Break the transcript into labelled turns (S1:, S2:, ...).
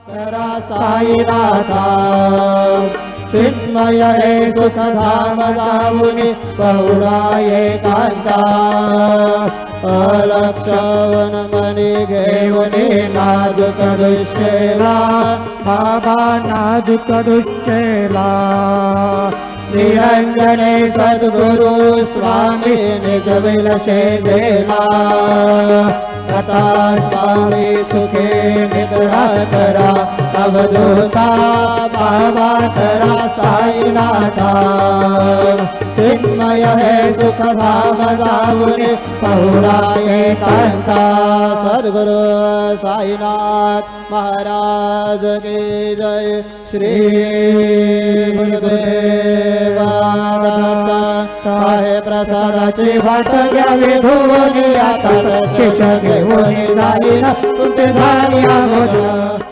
S1: करा साईनाथा चिन्मय हे सुखधाम जाऊनी बहुळा एकांता अलक्षवन मनी घेऊनी नाजुक दुश्चेला
S2: बाबा नाजुक दुश्चेला
S1: निरंजने सद्गुरु स्वामी निज विलशे देला कथा स्वामी सुखे निद्रा करा अवधूता बाबा करा साईनाथा चिन्मय हे सुखधाम जाऊनी बहुळा एकांता सद्गुरु साईनाथ महाराज की जय श्री गुरुदेव आहे प्रसादाची वाट घ्यावी धुवून आता शिक्षक घेऊन जाईल तुमचे झाली आमोद